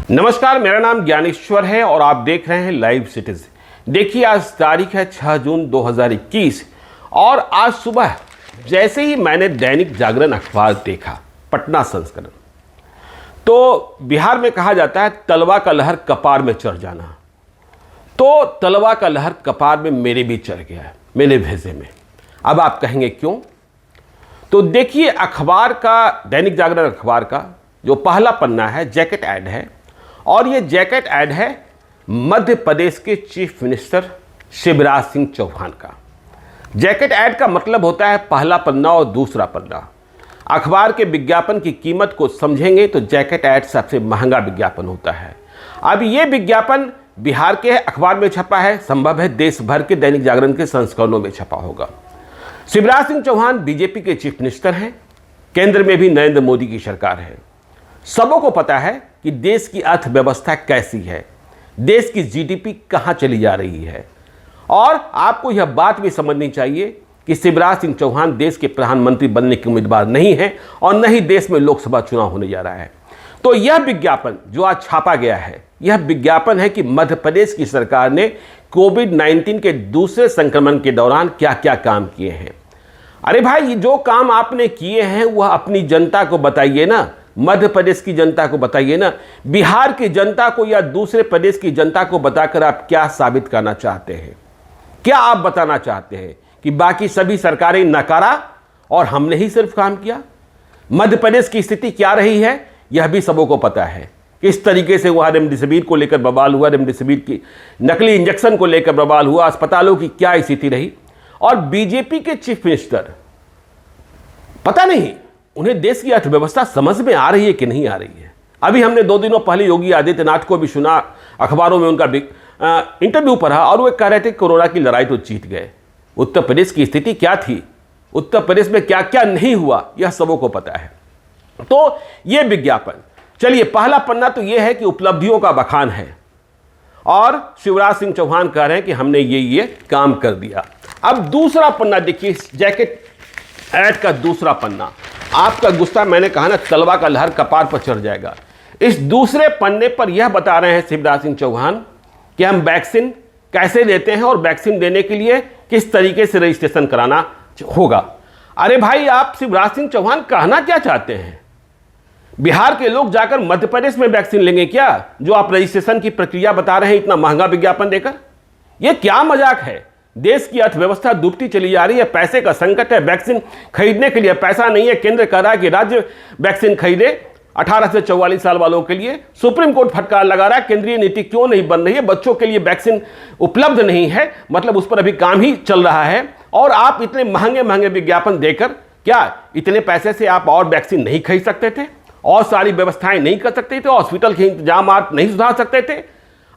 नमस्कार, मेरा नाम ज्ञानेश्वर है और आप देख रहे हैं लाइव सिटीज। देखिए, आज तारीख है 6 जून 2021 और आज सुबह जैसे ही मैंने दैनिक जागरण अखबार देखा, पटना संस्करण, तो बिहार में कहा जाता है तलवा का लहर कपार में चढ़ जाना। तो तलवा का लहर कपार में मेरे भी चढ़ गया है, मेरे भेजे में। अब आप कहेंगे क्यों? तो देखिए, अखबार का, दैनिक जागरण अखबार का जो पहला पन्ना है, जैकेट ऐड है और ये जैकेट ऐड है मध्य प्रदेश के चीफ मिनिस्टर शिवराज सिंह चौहान का। जैकेट ऐड का मतलब होता है पहला पन्ना और दूसरा पन्ना। अखबार के विज्ञापन की कीमत को समझेंगे तो जैकेट ऐड सबसे महंगा विज्ञापन होता है। अब ये विज्ञापन बिहार के अखबार में छपा है, संभव है देश भर के दैनिक जागरण के संस्करणों में छपा होगा। शिवराज सिंह चौहान बीजेपी के चीफ मिनिस्टर हैं, केंद्र में भी नरेंद्र मोदी की सरकार है। सबों को पता है कि देश की अर्थव्यवस्था कैसी है, देश की जीडीपी कहां चली जा रही है। और आपको यह बात भी समझनी चाहिए कि शिवराज सिंह चौहान देश के प्रधानमंत्री बनने के उम्मीदवार नहीं है और न ही देश में लोकसभा चुनाव होने जा रहा है। तो यह विज्ञापन जो आज छापा गया है, यह विज्ञापन है कि मध्य प्रदेश की सरकार ने कोविड-19 के दूसरे संक्रमण के दौरान क्या क्या काम किए हैं। अरे भाई, जो काम आपने किए हैं वह अपनी जनता को बताइए ना, मध्य प्रदेश की जनता को बताइए ना। बिहार की जनता को या दूसरे प्रदेश की जनता को बताकर आप क्या साबित करना चाहते हैं? क्या आप बताना चाहते हैं कि बाकी सभी सरकारें नकारा और हमने ही सिर्फ काम किया? मध्य प्रदेश की स्थिति क्या रही है यह भी सबों को पता है। किस तरीके से वहां रेमडेसिविर को लेकर बवाल हुआ, रेमडेसिविर की नकली इंजेक्शन को लेकर बवाल हुआ, अस्पतालों की क्या स्थिति रही। और बीजेपी के चीफ मिनिस्टर, पता नहीं उन्हें देश की अर्थव्यवस्था समझ में आ रही है कि नहीं आ रही है। अभी हमने 2 दिनों पहले योगी आदित्यनाथ को भी सुना, अखबारों में उनका इंटरव्यू पढ़ा और वो कह रहे थे कोरोना की लड़ाई तो जीत गए। उत्तर प्रदेश की स्थिति क्या थी, उत्तर प्रदेश में क्या क्या नहीं हुआ, यह सबों को पता है। तो यह विज्ञापन, चलिए, पहला पन्ना तो यह है कि उपलब्धियों का बखान है और शिवराज सिंह चौहान कह रहे हैं कि हमने ये काम कर दिया। अब दूसरा पन्ना देखिए, जैकेट ऐड का दूसरा पन्ना। आपका गुस्सा, मैंने कहा ना, तलवा का लहर कपार पर चढ़ जाएगा। इस दूसरे पन्ने पर यह बता रहे हैं शिवराज सिंह चौहान कि हम वैक्सीन कैसे देते हैं और वैक्सीन देने के लिए किस तरीके से रजिस्ट्रेशन कराना होगा। अरे भाई, आप शिवराज सिंह चौहान कहना क्या चाहते हैं? बिहार के लोग जाकर मध्य प्रदेश में वैक्सीन लेंगे क्या, जो आप रजिस्ट्रेशन की प्रक्रिया बता रहे हैं इतना महंगा विज्ञापन देकर? यह क्या मजाक है? देश की अर्थव्यवस्था डूबती चली जा रही है, पैसे का संकट है, वैक्सीन खरीदने के लिए पैसा नहीं है। केंद्र कह रहा है कि राज्य वैक्सीन खरीदे 18 से 44 साल वालों के लिए। सुप्रीम कोर्ट फटकार लगा रहा है, केंद्रीय नीति क्यों नहीं बन रही है, बच्चों के लिए वैक्सीन उपलब्ध नहीं है, मतलब उस पर अभी काम ही चल रहा है। और आप इतने महंगे महंगे विज्ञापन देकर क्या इतने पैसे से आप और वैक्सीन नहीं खरीद सकते थे और सारी व्यवस्थाएं नहीं कर सकते थे, हॉस्पिटल के इंतजाम आप नहीं सुधार सकते थे?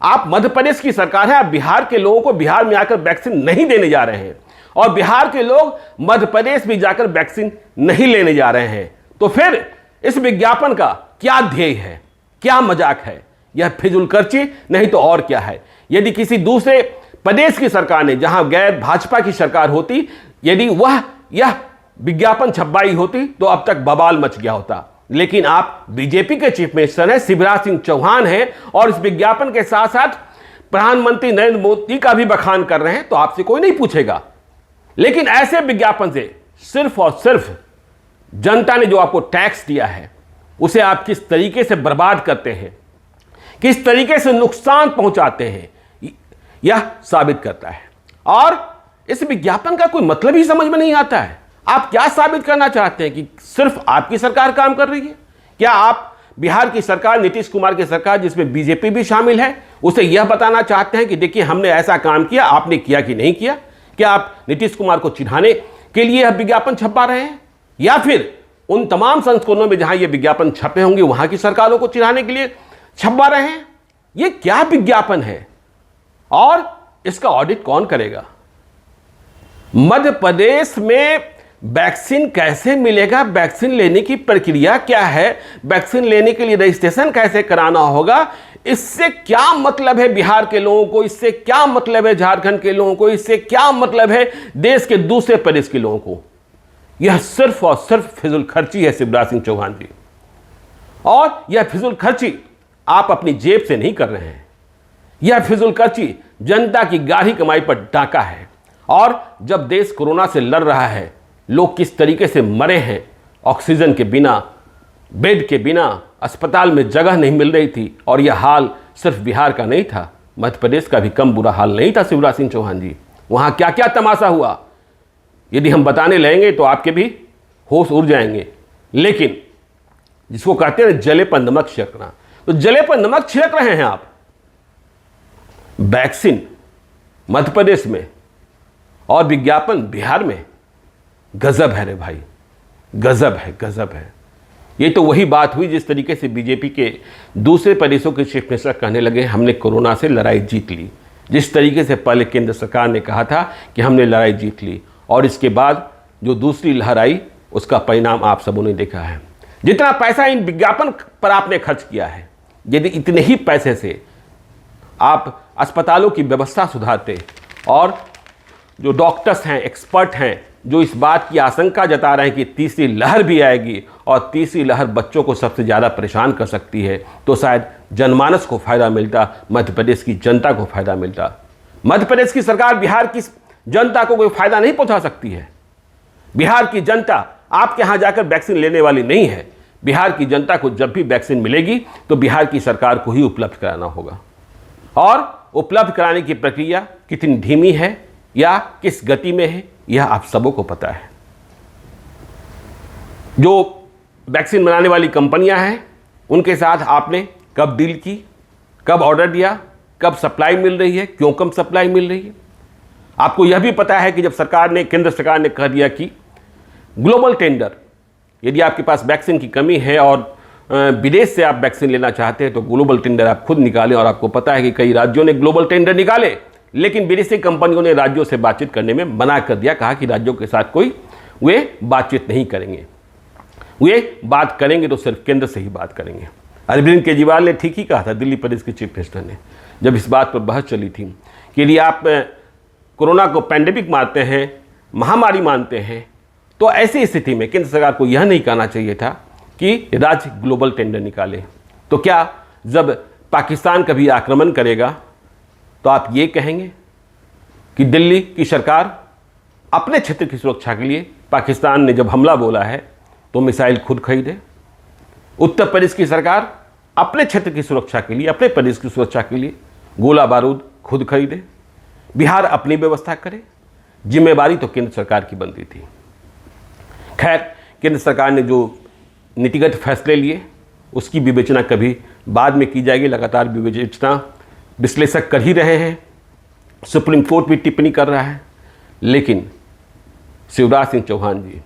आप मध्य प्रदेश की सरकार है, आप बिहार के लोगों को बिहार में आकर वैक्सीन नहीं देने जा रहे हैं और बिहार के लोग मध्य प्रदेश भी जाकर वैक्सीन नहीं लेने जा रहे हैं। तो फिर इस विज्ञापन का क्या ध्येय है, क्या मजाक है? यह फिजूलखर्ची नहीं तो और क्या है। यदि किसी दूसरे प्रदेश की सरकार ने, जहां गैर भाजपा की सरकार होती, यदि वह यह विज्ञापन छपवाई होती तो अब तक बवाल मच गया होता। लेकिन आप बीजेपी के चीफ मिनिस्टर हैं, शिवराज सिंह चौहान हैं और इस विज्ञापन के साथ साथ प्रधानमंत्री नरेंद्र मोदी का भी बखान कर रहे हैं, तो आपसे कोई नहीं पूछेगा। लेकिन ऐसे विज्ञापन से सिर्फ और सिर्फ जनता ने जो आपको टैक्स दिया है उसे आप किस तरीके से बर्बाद करते हैं, किस तरीके से नुकसान पहुंचाते हैं, यह साबित करता है। और इस विज्ञापन का कोई मतलब ही समझ में नहीं आता है। आप क्या साबित करना चाहते हैं कि सिर्फ आपकी सरकार काम कर रही है? क्या आप बिहार की सरकार, नीतीश कुमार की सरकार, जिसमें बीजेपी भी शामिल है, उसे यह बताना चाहते हैं कि देखिए हमने ऐसा काम किया, आपने किया कि नहीं किया? क्या आप नीतीश कुमार को चिढ़ाने के लिए यह विज्ञापन छपा रहे हैं, या फिर उन तमाम संस्करणों में जहां ये विज्ञापन छपे होंगे वहां की सरकारों को चिढ़ाने के लिए छपवा रहे हैं? ये क्या विज्ञापन है और इसका ऑडिट कौन करेगा? मध्य प्रदेश में वैक्सीन कैसे मिलेगा, वैक्सीन लेने की प्रक्रिया क्या है, वैक्सीन लेने के लिए रजिस्ट्रेशन कैसे कराना होगा, इससे क्या मतलब है बिहार के लोगों को, इससे क्या मतलब है झारखंड के लोगों को, इससे क्या मतलब है देश के दूसरे प्रदेश के लोगों को? यह सिर्फ और सिर्फ फिजूल खर्ची है शिवराज सिंह चौहान जी। और यह फिजूल खर्ची आप अपनी जेब से नहीं कर रहे हैं। यह फिजूल खर्ची जनता की गाढ़ी कमाई पर डाका है। और जब देश कोरोना से लड़ रहा है, लोग किस तरीके से मरे हैं, ऑक्सीजन के बिना, बेड के बिना, अस्पताल में जगह नहीं मिल रही थी। और यह हाल सिर्फ बिहार का नहीं था, मध्य प्रदेश का भी कम बुरा हाल नहीं था। शिवराज सिंह चौहान जी, वहाँ क्या क्या तमाशा हुआ, यदि हम बताने लगेंगे तो आपके भी होश उड़ जाएंगे। लेकिन जिसको कहते हैं जले पर नमक छिड़कना, तो जले पर नमक छिड़क रहे हैं आप। वैक्सीन मध्य प्रदेश में और विज्ञापन बिहार में, गजब है रे भाई, गजब है, गजब है। ये तो वही बात हुई जिस तरीके से बीजेपी के दूसरे प्रदेशों के चीफ मिनिस्टर कहने लगे हमने कोरोना से लड़ाई जीत ली। जिस तरीके से पहले केंद्र सरकार ने कहा था कि हमने लड़ाई जीत ली, और इसके बाद जो दूसरी लहर आई उसका परिणाम आप सबों ने देखा है। जितना पैसा इन विज्ञापन पर आपने खर्च किया है, यदि इतने ही पैसे से आप अस्पतालों की व्यवस्था सुधारते और जो डॉक्टर्स हैं, एक्सपर्ट हैं, जो इस बात की आशंका जता रहे हैं कि तीसरी लहर भी आएगी और तीसरी लहर बच्चों को सबसे ज़्यादा परेशान कर सकती है, तो शायद जनमानस को फ़ायदा मिलता, मध्य प्रदेश की जनता को फ़ायदा मिलता। मध्य प्रदेश की सरकार बिहार की जनता को कोई फ़ायदा नहीं पहुंचा सकती है। बिहार की जनता आपके यहाँ जाकर वैक्सीन लेने वाली नहीं है। बिहार की जनता को जब भी वैक्सीन मिलेगी तो बिहार की सरकार को ही उपलब्ध कराना होगा। और उपलब्ध कराने की प्रक्रिया कितनी धीमी है या किस गति में है, यह आप सबों को पता है। जो वैक्सीन बनाने वाली कंपनियां हैं, उनके साथ आपने कब डील की, कब ऑर्डर दिया, कब सप्लाई मिल रही है, क्यों कम सप्लाई मिल रही है। आपको यह भी पता है कि जब केंद्र सरकार ने कह दिया कि ग्लोबल टेंडर, यदि आपके पास वैक्सीन की कमी है और विदेश से आप वैक्सीन लेना चाहते हैं तो ग्लोबल टेंडर आप खुद निकालें। और आपको पता है कि कई राज्यों ने ग्लोबल टेंडर निकाले, लेकिन विदेशी कंपनियों ने राज्यों से बातचीत करने में मना कर दिया, कहा कि राज्यों के साथ कोई वे बातचीत नहीं करेंगे, वे बात करेंगे तो सिर्फ केंद्र से ही बात करेंगे। अरविंद केजरीवाल ने ठीक ही कहा था, दिल्ली प्रदेश के चीफ मिनिस्टर ने, जब इस बात पर बहस चली थी कि यदि आप कोरोना को पैंडेमिक मानते हैं, महामारी मानते हैं, तो ऐसी स्थिति में केंद्र सरकार को यह नहीं कहना चाहिए था कि राज्य ग्लोबल टेंडर निकाले। तो क्या जब पाकिस्तान कभी आक्रमण करेगा तो आप ये कहेंगे कि दिल्ली की सरकार अपने क्षेत्र की सुरक्षा के लिए, पाकिस्तान ने जब हमला बोला है तो मिसाइल खुद खरीदे? उत्तर प्रदेश की सरकार अपने क्षेत्र की सुरक्षा के लिए, अपने प्रदेश की सुरक्षा के लिए गोला बारूद खुद खरीदे? बिहार अपनी व्यवस्था करे? जिम्मेवारी तो केंद्र सरकार की बनती थी। खैर, केंद्र सरकार ने जो नीतिगत फैसले लिए उसकी विवेचना कभी बाद में की जाएगी। लगातार विवेचना विश्लेषक कर ही रहे हैं, सुप्रीम कोर्ट भी टिप्पणी कर रहा है। लेकिन शिवराज सिंह चौहान जी,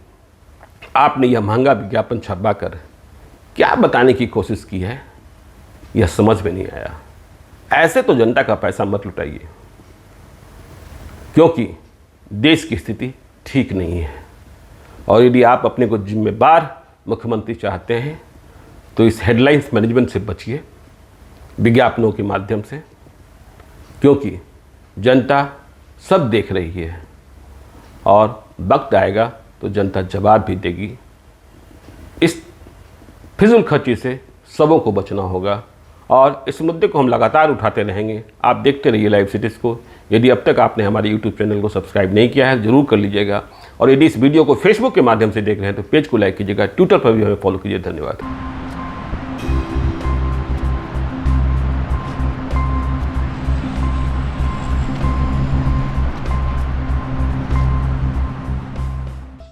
आपने यह महंगा विज्ञापन छपवा कर क्या बताने की कोशिश की है, यह समझ में नहीं आया। ऐसे तो जनता का पैसा मत लुटाइए, क्योंकि देश की स्थिति ठीक नहीं है। और यदि आप अपने को जिम्मेदार मुख्यमंत्री चाहते हैं तो इस हेडलाइंस मैनेजमेंट से बचिए, विज्ञापनों के माध्यम से, क्योंकि जनता सब देख रही है और वक्त आएगा तो जनता जवाब भी देगी। इस फिजूल खर्ची से सबों को बचना होगा और इस मुद्दे को हम लगातार उठाते रहेंगे। आप देखते रहिए लाइव सिटीज़ को। यदि अब तक आपने हमारे यूट्यूब चैनल को सब्सक्राइब नहीं किया है ज़रूर कर लीजिएगा, और यदि इस वीडियो को फेसबुक के माध्यम से देख रहे हैं तो पेज को लाइक कीजिएगा, ट्विटर पर भी हमें फॉलो कीजिए। धन्यवाद।